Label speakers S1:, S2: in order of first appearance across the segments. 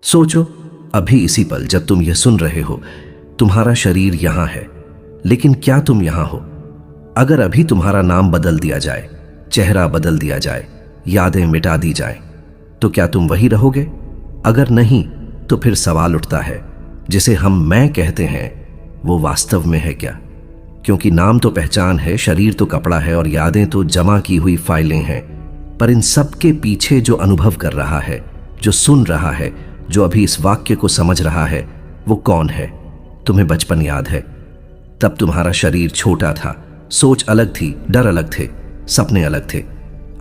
S1: सोचो, अभी इसी पल जब तुम यह सुन रहे हो, तुम्हारा शरीर यहां है, लेकिन क्या तुम यहां हो? अगर अभी तुम्हारा नाम बदल दिया जाए, चेहरा बदल दिया जाए, यादें मिटा दी जाए, तो क्या तुम वही रहोगे? अगर नहीं, तो फिर सवाल उठता है, जिसे हम मैं कहते हैं, वो वास्तव में है क्या? क्योंकि नाम तो पहचान है, शरीर तो कपड़ा है और यादें तो जमा की हुई फाइलें हैं। पर इन सब के पीछे जो अनुभव कर रहा है, जो सुन रहा है, जो अभी इस वाक्य को समझ रहा है, वो कौन है? तुम्हें बचपन याद है? तब तुम्हारा शरीर छोटा था, सोच अलग थी, डर अलग थे, सपने अलग थे।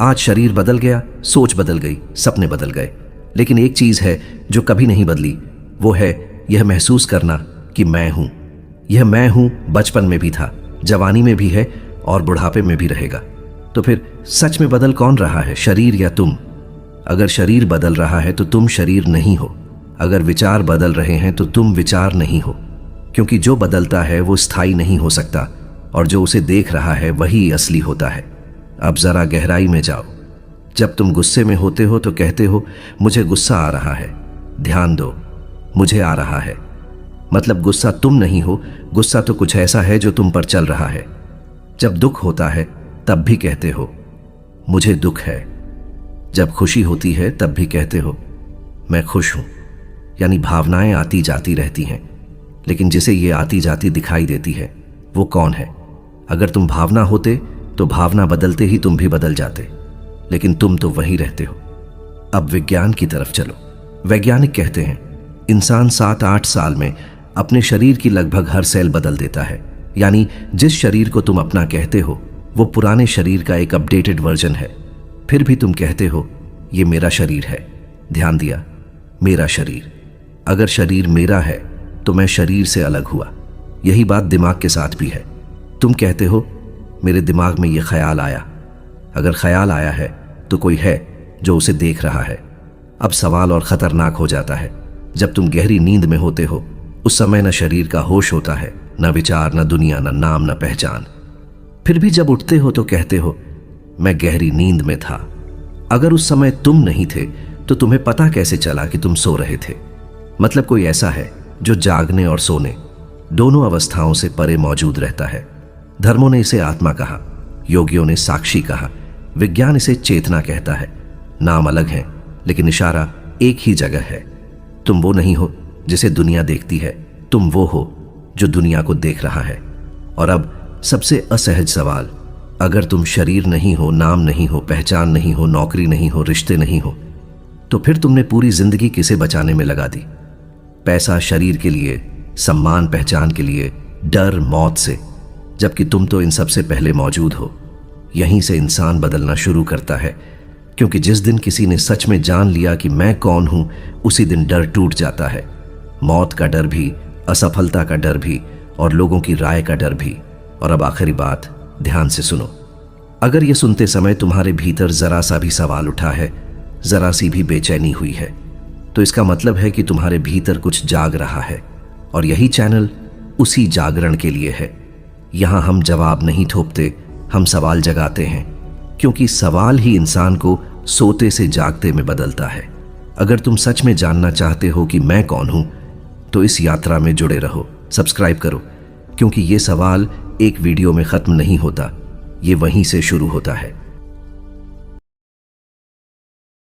S1: आज शरीर बदल गया, सोच बदल गई, सपने बदल गए, लेकिन एक चीज है जो कभी नहीं बदली, वो है यह महसूस करना कि मैं हूं। यह मैं हूं बचपन में भी था, जवानी में भी है और बुढ़ापे में भी रहेगा। तो फिर सच में बदल कौन रहा है, शरीर या तुम? अगर शरीर बदल रहा है तो तुम शरीर नहीं हो। अगर विचार बदल रहे हैं तो तुम विचार नहीं हो, क्योंकि जो बदलता है वो स्थायी नहीं हो सकता और जो उसे देख रहा है वही असली होता है। अब जरा गहराई में जाओ। जब तुम गुस्से में होते हो तो कहते हो मुझे गुस्सा आ रहा है। ध्यान दो, मुझे आ रहा है मतलब गुस्सा तुम नहीं हो, गुस्सा तो कुछ ऐसा है जो तुम पर चल रहा है। जब दुख होता है तब भी कहते हो मुझे दुख है। जब खुशी होती है तब भी कहते हो मैं खुश हूं। यानी भावनाएं आती जाती रहती हैं, लेकिन जिसे ये आती जाती दिखाई देती है वो कौन है? अगर तुम भावना होते तो भावना बदलते ही तुम भी बदल जाते, लेकिन तुम तो वही रहते हो। अब विज्ञान की तरफ चलो। वैज्ञानिक कहते हैं इंसान 7-8 साल में अपने शरीर की लगभग हर सेल बदल देता है। यानी जिस शरीर को तुम अपना कहते हो वो पुराने शरीर का एक अपडेटेड वर्जन है। फिर भी तुम कहते हो ये मेरा शरीर है। ध्यान दिया, मेरा शरीर। अगर शरीर मेरा है तो मैं शरीर से अलग हुआ। यही बात दिमाग के साथ भी है। तुम कहते हो मेरे दिमाग में ये ख्याल आया। अगर ख्याल आया है तो कोई है जो उसे देख रहा है। अब सवाल और खतरनाक हो जाता है। जब तुम गहरी नींद में होते हो उस समय न शरीर का होश होता है, न विचार, न दुनिया, न नाम, न पहचान। फिर भी जब उठते हो तो कहते हो मैं गहरी नींद में था। अगर उस समय तुम नहीं थे तो तुम्हें पता कैसे चला कि तुम सो रहे थे? मतलब कोई ऐसा है जो जागने और सोने दोनों अवस्थाओं से परे मौजूद रहता है। धर्मों ने इसे आत्मा कहा, योगियों ने साक्षी कहा, विज्ञान इसे चेतना कहता है। नाम अलग है लेकिन इशारा एक ही जगह है। तुम वो नहीं हो जिसे दुनिया देखती है, तुम वो हो जो दुनिया को देख रहा है। और अब सबसे असहज सवाल, अगर तुम शरीर नहीं हो, नाम नहीं हो, पहचान नहीं हो, नौकरी नहीं हो, रिश्ते नहीं हो, तो फिर तुमने पूरी जिंदगी किसे बचाने में लगा दी? पैसा, शरीर के लिए, सम्मान, पहचान के लिए, डर, मौत से, जबकि तुम तो इन सबसे पहले मौजूद हो। यहीं से इंसान बदलना शुरू करता है, क्योंकि जिस दिन किसी ने सच में जान लिया कि मैं कौन हूं, उसी दिन डर टूट जाता है। मौत का डर भी, असफलता का डर भी और लोगों की राय का डर भी। और अब आखिरी बात, ध्यान से सुनो। अगर ये सुनते समय तुम्हारे भीतर जरा सा भी सवाल उठा है, जरा सी भी बेचैनी हुई है, तो इसका मतलब है कि तुम्हारे भीतर कुछ जाग रहा है। और यही चैनल उसी जागरण के लिए है। यहां हम जवाब नहीं थोपते, हम सवाल जगाते हैं, क्योंकि सवाल ही इंसान को सोते से जागते में बदलता है। अगर तुम सच में जानना चाहते हो कि मैं कौन हूं, तो इस यात्रा में जुड़े रहो, सब्सक्राइब करो, क्योंकि ये सवाल एक वीडियो में खत्म नहीं होता, ये वहीं से शुरू होता है।